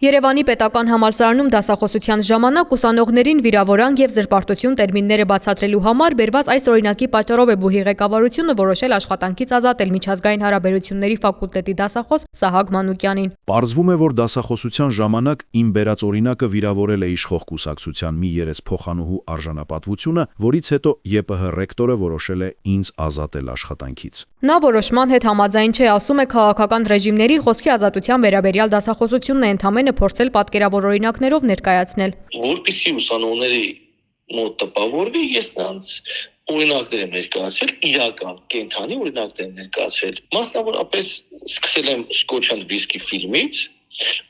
Երևանի պետական համալսարանում դասախոսության ժամանակ ուսանողներին վիրավորանք եւ զրպարտություն տերմինները բացատրելու համար բերված այս օրինակի պատճառով է ԲՈՒՀ-ի ղեկավարությունը որոշել աշխատանքից ազատել միջազգային հարաբերությունների ֆակուլտետի դասախոս Սահակ Մանուկյանին։ Պարզվում է, որ դասախոսության ժամանակ իմ բերած օրինակը վիրավորել է իշխող կուսակցության մի երեսփոխանուհու արժանապատվությունը, որից հետո ԵՊՀ ռեկտորը որոշել է ինձ ազատել աշխատանքից։ Նա որոշման հետ համաձայն չէ, ասում է, քաղաքական ռեժիմների խոսքի ազատության վերաբերյալ դասախոսությունն է ընդամենը փորձել պատկերավոր օրինակներով ներկայացնել։ Որպեսզի ուսանողների մոտ տպավորվի, ես նրանց օրինակներ եմ ներկայացրել, իրական, կենդանի օրինակներ եմ ներկայացրել։ Մասնավորապես սկսել եմ Scotch & Whisky ֆիլմից,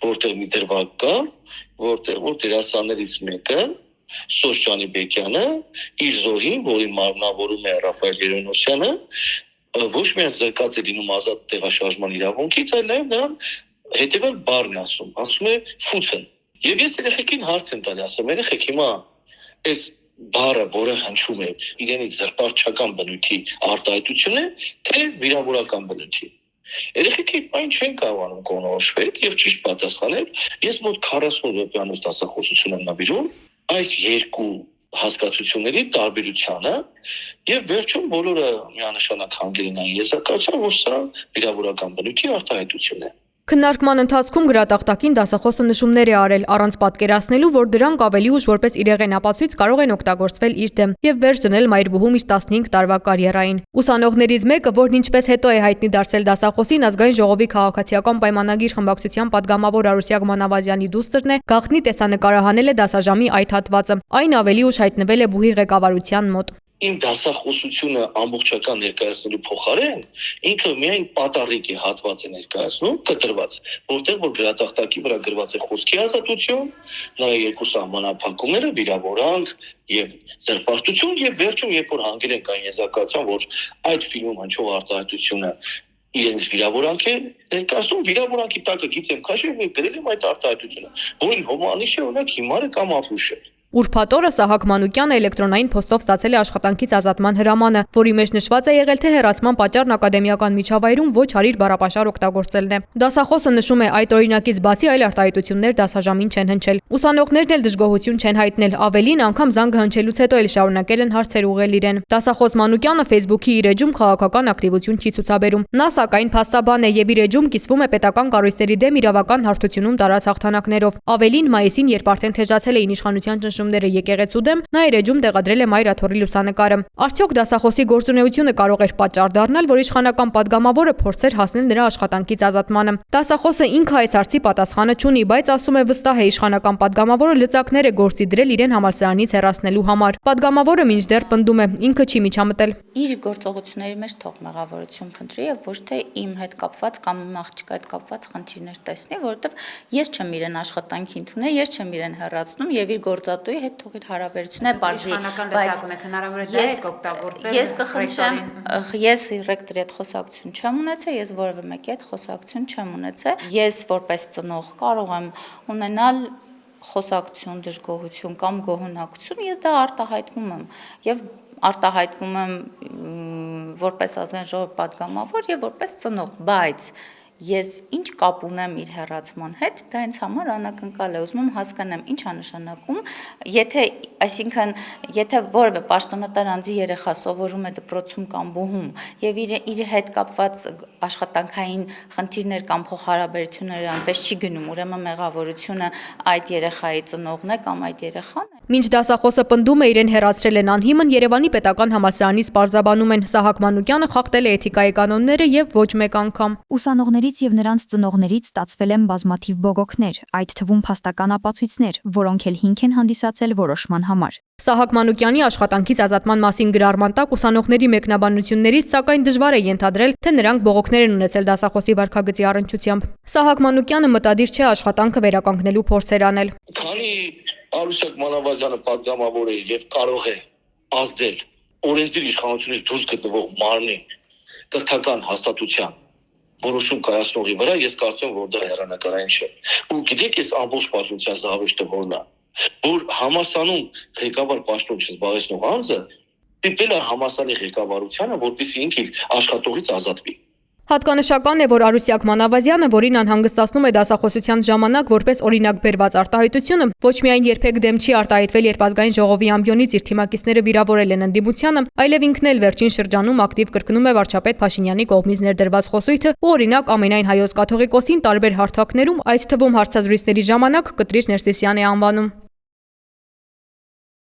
որտեղ մի դրվագ կա, որտեղ դերասաններից մեկը Սոշ Ջանիբեկյանը իր զոհին, որին մարմնավորում է Ռաֆայել Երոնոսյանը, ոչ միայն զրկած է լինում ազատ տեղաշարժման իրավունքից, այլ նաև նրան հետևել բառն է ասում է ֆուցն։ Եվ ես երեխեքին հարց եմ տալի, ասում երեխեք հիմա այս բառը, որը հնչում է, իրենից զրպարտչական բնույթի արտահայտություն է, թե վիրավորական բնույթի։ Երեխեքը այն չեն կարողանում կողմնորոշվել եւ ճիշտ պատասխանել։ Ես մոտ 40 րոպեանոց դասախոսություն եմ նվիրում այս երկու հասկացությունների տարբերությանը եւ վերջում բոլորը միանշանակ հանգել են այն եզրակացության, որ սա վիրավորական բնույթի արտահայտություն է։ Քննարկման ընթացքում գրատախտակին դասախոսը նշումներ է արել, առանց պատկերացնելու, որ դրանք ավելի ուշ որպես իրեղեն ապացույց կարող են օգտագործվել իր դեմ եւ վերջ դնել Մայրբուհում իր 15 տարվա կարիերային։ Ուսանողներից մեկը, որն ինչպես հետո է հայտնի դարձել դասախոսին, Ազգային ժողովի քաղաքացիական պայմանագիր խմբակցության падգամավոր Արուսյակ Մանավազյանի դուստրն է, գաղտնի տեսանկարահանել է դասաժամի այդ հատվածը։ Այն ավելի ուշ հայտնվել է ԲՈՒՀ-ի ղեկավարության մոտ։ Իմ դասախոսությունը ամբողջական ներկայացնելու փոխարեն ինքը միայն պատառիկ է հատված է ներկայացնում, կտրված, որտեղ որ գրատախտակի վրա գրված է խոսքի ազատություն, նրա երկու սահմանափակումները, վիրավորանք եւ զրպարտություն եւ վերջում երբ որ հանգել ենք այն եզրակացության, որ այդ ֆիլմում հնչող արտահայտությունը իրենց վիրավորանք է ներկայացնում, վիրավորանքի տակը գիծ եմ քաշել եւ գրել եմ այդ արտահայտությունը, որին հոմանիշ է օրինակ հիմարը կամ ապուշը։ Ուրբաթ օրը Սահակ Մանուկյանը էլեկտրոնային փոստով ստացել է աշխատանքից ազատման հրամանը, որի մեջ նշված է եղել, թե հեռացման պատճառն ակադեմիական միջավայրում ոչ հարիր բառապաշար օգտագործելն է։ Դասախոսը նշում է, այդ օրինակից բացի այլ արտահայտություններ դասաժամին չեն հնչել։ Ուսանողներն էլ դժգոհություն չեն հայտնել, ավելին անգամ զանգը հնչելուց հետո էլ շարունակել են հարցեր ուղղել իրեն։ Դասախոս Մանուկյանը Facebook-ի իր էջում քաղաքական ակտիվություն չի ցուցաբերում։ Նա սակայն փաստաբան է եւ իր էջում կիսվում է պետական կառույցների դեմ իրավական հարթությունում տարած հաղթանակներով։ Ավելին մայիսին, երբ արդեն թեժացել էին իշխանության եկեղեցու դեմ, նա իր էջում տեղադրել է Մայր Աթոռի լուսանկարը։ Արդյոք դասախոսի գործունեությունը կարող էր պատճառ դառնալ, որ իշխանական падգամավորը փորձեր հասնել նրա աշխատանքից ազատմանը։ Դասախոսը ինքը այս հարցի պատասխանը չունի, բայց ասում է վստահ է իշխանական падգամավորը լծակներ է գործի դրել իրեն համալսարանից հեռացնելու համար։ Падգամավորը մինչդեռ պնդում է, ինքը չի միջամտել։ Իր գործողությունների մեջ թող մեղավորություն փնտրի եւ ոչ թե իմ հետ կապված կամ իմ աղջկա հետ կապված խնդիրներ տեսնի, որովհետեւ ես չեմ իրեն աշխատանքի ընդունել, ես չեմ իրեն հեռացնում եւ իր գործատուի հետ թող իր հարաբերությունները բարձի, բայց հնարավոր է դա եք օգտագործել։ Ես կխնդրեմ, ես ռեկտորի հետ խոսակցություն չեմ ունեցել, ես որևէ մեկի հետ խոսակցություն չեմ ունեցել։ Ես որպես ծնող կարող եմ ունենալ խոսակցություն, դժգոհություն կամ գոհունակություն, ես դա արտահայտվում եմ եւ արտահայտվում եմ որպես ազգային ժողովի падգամավոր եւ որպես ծնող, բայց ես ինչ կապ ունեմ իր հեռացման հետ, դա ինձ համար անակնկալ է, ուզում եմ հասկանամ ինչ է նշանակում, եթե որևէ պաշտոնատար անձի երեխա սովորում է դպրոցում կամ ԲՈՒՀ-ում եւ իր հետ կապված աշխատանքային խնդիրներ կամ փոխհարաբերություններ այնպես չի գնում, ուրեմն մեղավորությունը այդ երեխայի ծնողն է կամ այդ երեխան է։ Մինչ դասախոսը պնդում է իրեն հեռացրել են անհիմն, Երևանի պետական համալսարանից պարզաբանում են, Սահակ Մանուկյանը խախտել է էթիկայի կանոնները եւ ոչ մեկ անգամ։ Ուսանողներից եւ նրանց ծնողներից ստացվել են բազմաթիվ բողոքներ, այդ թվում փաստական ապացույցներ, որոնք էլ հիմք են հանդիսացել որոշման համար։ Սահակ Մանուկյանի աշխատանքից ազատման մասին գրառման տակ ուսանողների մեկնաբանություններից սակայն դժվար է ենթադրել, թե նրանք բողոքներ են ունեցել դասախոսի վարքագծի առնչությամբ։ Սահակ Մանուկյանը մտադիր չէ աշխատանքը վերականգնելու փորձեր անել։ Քանի Արուսյակ Մանավազյանը падգամավոր է եւ կարող է ազդել օրենսդիր իշխանությունից դուրս գտնվող մարմնի կրթական հաստատության որոշում կայացնողի վրա, ես կարծում եմ, որ դա հեռանկարային չէ։ Ու գիտեք, ես ամբողջ պատմության զավեշտը որն է, որ համալսարանում ղեկավար պաշտոն չզբաղեցնող անձը դիպել է համալսարանի ղեկավարությանը, որպեսզի ինքը իր աշխատողից ազատվի։ Հատկանշական է, որ Արուսյակ Մանավազյանը, որին անհանգստացնում է դասախոսության ժամանակ որպես օրինակ բերված արտահայտությունը, ոչ միայն երբեք դեմ չի արտահայտվել, երբ ազգային ժողովի ամբիոնից իր թիմակիցները վիրավորել են ընդդիմությանը, այլև ինքն էլ վերջին շրջանում ակտիվ կրկնում է վարչապետ Փաշինյանի կողմից ներդրված խոսույթը ու օրինակ ամենայն հայոց կաթողիկոսին տարբեր հարթակներում, այդ թվում հարցազրույցների ժամանակ կտրիչ Ներսիսյան է անվանում։